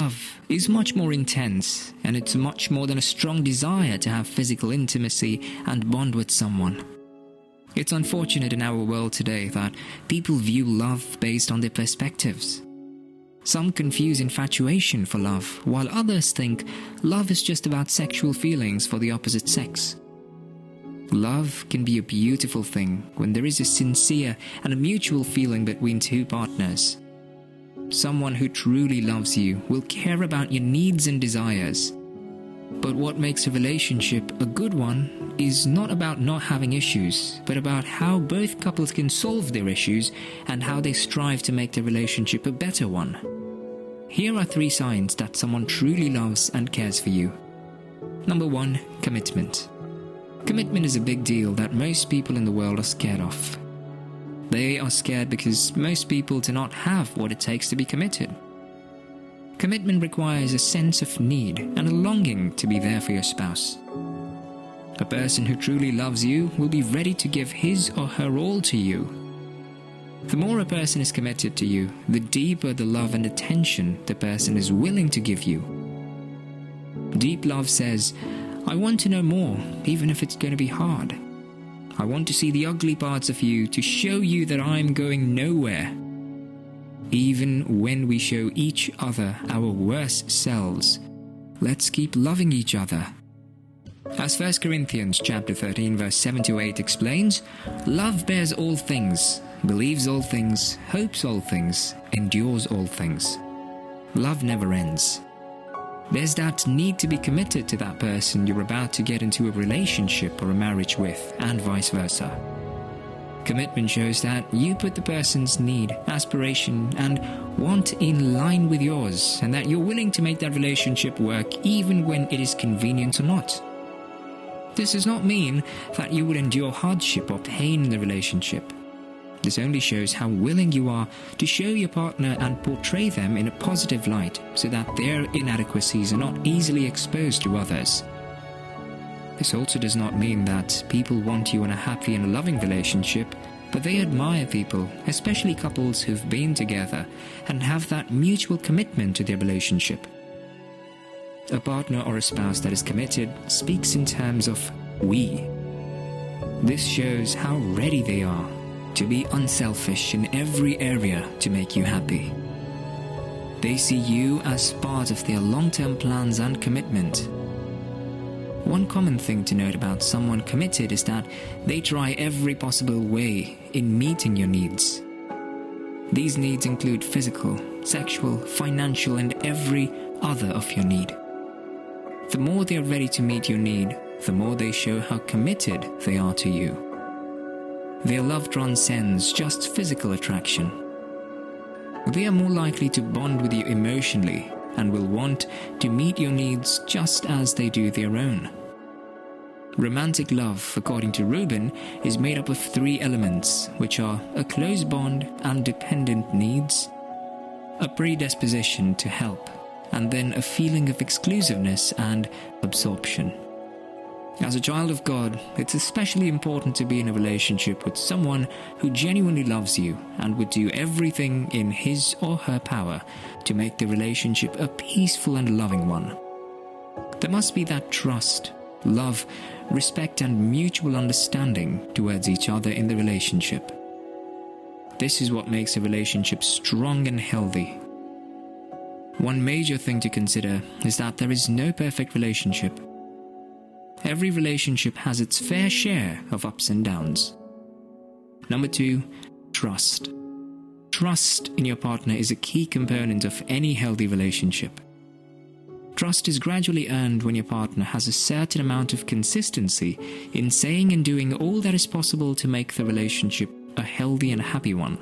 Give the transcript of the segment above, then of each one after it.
Love is much more intense, and it's much more than a strong desire to have physical intimacy and bond with someone. It's unfortunate in our world today that people view love based on their perspectives. Some confuse infatuation for love, while others think love is just about sexual feelings for the opposite sex. Love can be a beautiful thing when there is a sincere and a mutual feeling between two partners. Someone who truly loves you will care about your needs and desires. But what makes a relationship a good one is not about not having issues, but about how both couples can solve their issues and how they strive to make the relationship a better one. Here are 3 signs that someone truly loves and cares for you. Number 1, commitment. Commitment is a big deal that most people in the world are scared of. They are scared because most people do not have what it takes to be committed. Commitment requires a sense of need and a longing to be there for your spouse. A person who truly loves you will be ready to give his or her all to you. The more a person is committed to you, the deeper the love and attention the person is willing to give you. Deep love says, I want to know more, even if it's going to be hard. I want to see the ugly parts of you to show you that I'm going nowhere. Even when we show each other our worst selves, let's keep loving each other. As 1 Corinthians chapter 13 verse 7-8 explains, love bears all things, believes all things, hopes all things, endures all things. Love never ends. There's that need to be committed to that person you're about to get into a relationship or a marriage with, and vice versa. Commitment shows that you put the person's need, aspiration, and want in line with yours, and that you're willing to make that relationship work even when it is convenient or not. This does not mean that you would endure hardship or pain in the relationship. This only shows how willing you are to show your partner and portray them in a positive light so that their inadequacies are not easily exposed to others. This also does not mean that people want you in a happy and loving relationship, but they admire people, especially couples who've been together and have that mutual commitment to their relationship. A partner or a spouse that is committed speaks in terms of we. This shows how ready they are to be unselfish in every area to make you happy. They see you as part of their long-term plans and commitment. One common thing to note about someone committed is that they try every possible way in meeting your needs. These needs include physical, sexual, financial, and every other of your need. The more they are ready to meet your need, the more they show how committed they are to you. Their love transcends just physical attraction. They are more likely to bond with you emotionally and will want to meet your needs just as they do their own. Romantic love, according to Rubin, is made up of 3 elements, which are a close bond and dependent needs, a predisposition to help, and then a feeling of exclusiveness and absorption. As a child of God, it's especially important to be in a relationship with someone who genuinely loves you and would do everything in his or her power to make the relationship a peaceful and loving one. There must be that trust, love, respect, and mutual understanding towards each other in the relationship. This is what makes a relationship strong and healthy. One major thing to consider is that there is no perfect relationship. Every relationship has its fair share of ups and downs. Number 2, trust. Trust in your partner is a key component of any healthy relationship. Trust is gradually earned when your partner has a certain amount of consistency in saying and doing all that is possible to make the relationship a healthy and happy one.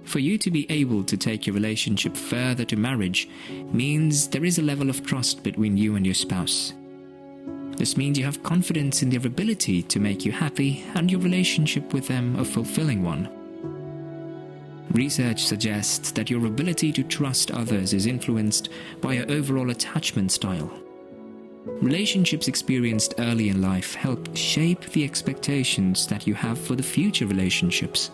For you to be able to take your relationship further to marriage means there is a level of trust between you and your spouse. This means you have confidence in their ability to make you happy and your relationship with them a fulfilling one. Research suggests that your ability to trust others is influenced by your overall attachment style. Relationships experienced early in life help shape the expectations that you have for the future relationships.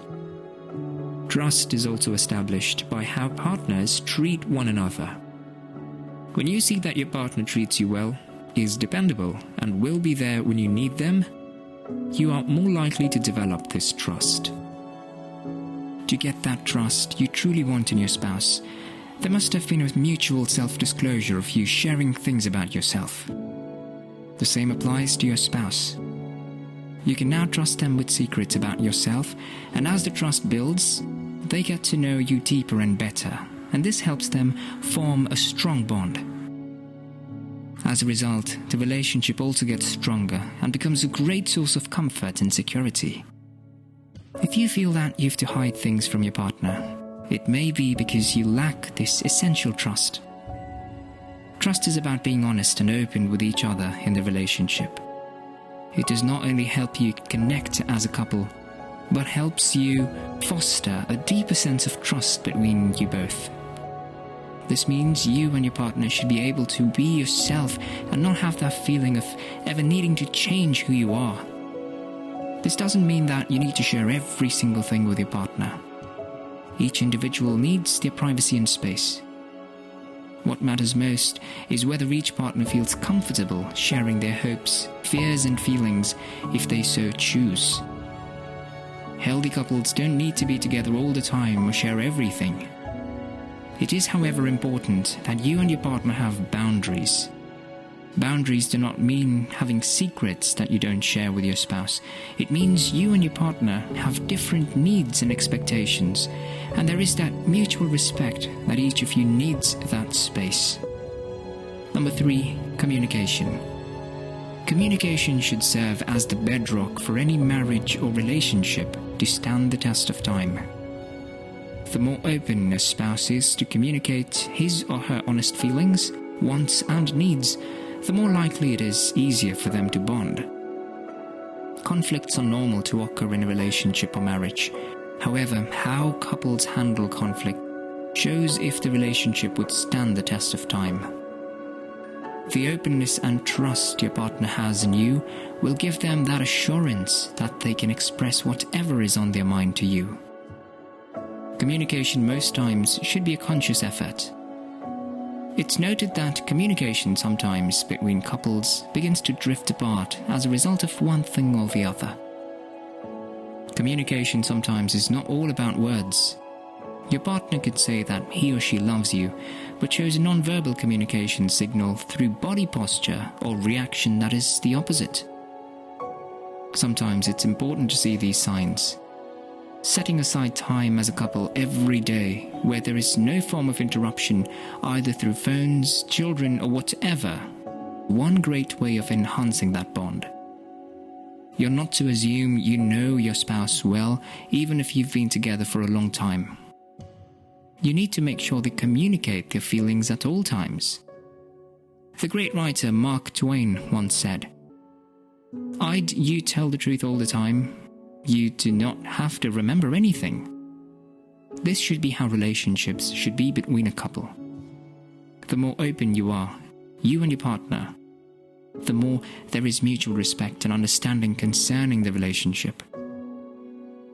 Trust is also established by how partners treat one another. When you see that your partner treats you well, is dependable, and will be there when you need them, you are more likely to develop this trust. To get that trust you truly want in your spouse, there must have been a mutual self-disclosure of you sharing things about yourself. The same applies to your spouse. You can now trust them with secrets about yourself, and as the trust builds, they get to know you deeper and better, and this helps them form a strong bond. As a result, the relationship also gets stronger and becomes a great source of comfort and security. If you feel that you have to hide things from your partner, it may be because you lack this essential trust. Trust is about being honest and open with each other in the relationship. It does not only help you connect as a couple, but helps you foster a deeper sense of trust between you both. This means you and your partner should be able to be yourself and not have that feeling of ever needing to change who you are. This doesn't mean that you need to share every single thing with your partner. Each individual needs their privacy and space. What matters most is whether each partner feels comfortable sharing their hopes, fears and feelings if they so choose. Healthy couples don't need to be together all the time or share everything. It is, however, important that you and your partner have boundaries. Boundaries do not mean having secrets that you don't share with your spouse. It means you and your partner have different needs and expectations, and there is that mutual respect that each of you needs that space. Number 3, communication. Communication should serve as the bedrock for any marriage or relationship to stand the test of time. The more open a spouse is to communicate his or her honest feelings, wants and needs, the more likely it is easier for them to bond. Conflicts are normal to occur in a relationship or marriage. However, how couples handle conflict shows if the relationship would stand the test of time. The openness and trust your partner has in you will give them that assurance that they can express whatever is on their mind to you. Communication most times should be a conscious effort. It's noted that communication sometimes between couples begins to drift apart as a result of one thing or the other. Communication sometimes is not all about words. Your partner could say that he or she loves you, but shows a non-verbal communication signal through body posture or reaction that is the opposite. Sometimes it's important to see these signs. Setting aside time as a couple every day where there is no form of interruption, either through phones, children or whatever, one great way of enhancing that bond. You're not to assume you know your spouse well, even if you've been together for a long time. You need to make sure they communicate their feelings at all times. The great writer Mark Twain once said, "I'd you tell the truth all the time, you do not have to remember anything." This should be how relationships should be between a couple. The more open you are, you and your partner, the more there is mutual respect and understanding concerning the relationship.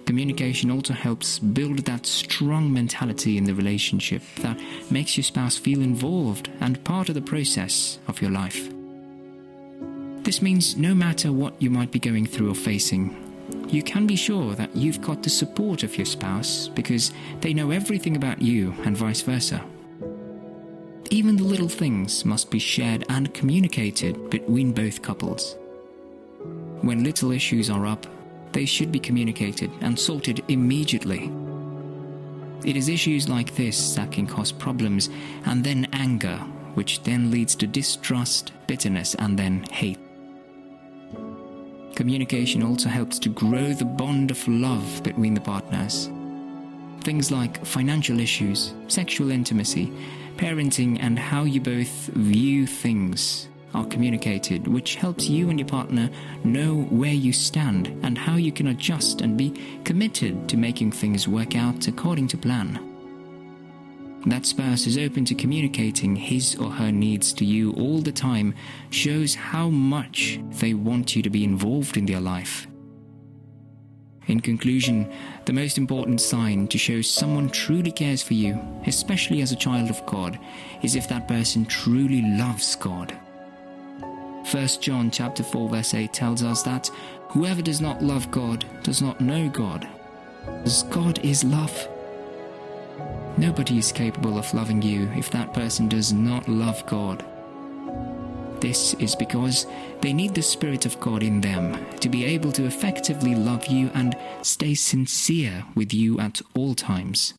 Communication also helps build that strong mentality in the relationship that makes your spouse feel involved and part of the process of your life. This means no matter what you might be going through or facing, you can be sure that you've got the support of your spouse because they know everything about you and vice versa. Even the little things must be shared and communicated between both couples. When little issues are up, they should be communicated and sorted immediately. It is issues like this that can cause problems and then anger, which then leads to distrust, bitterness and then hate. Communication also helps to grow the bond of love between the partners. Things like financial issues, sexual intimacy, parenting and how you both view things are communicated, which helps you and your partner know where you stand and how you can adjust and be committed to making things work out according to plan. That spouse is open to communicating his or her needs to you all the time shows how much they want you to be involved in their life. In conclusion, the most important sign to show someone truly cares for you, especially as a child of God, is if that person truly loves God. 1 John chapter 4 verse 8 tells us that whoever does not love God does not know God, because God is love. Nobody is capable of loving you if that person does not love God. This is because they need the Spirit of God in them to be able to effectively love you and stay sincere with you at all times.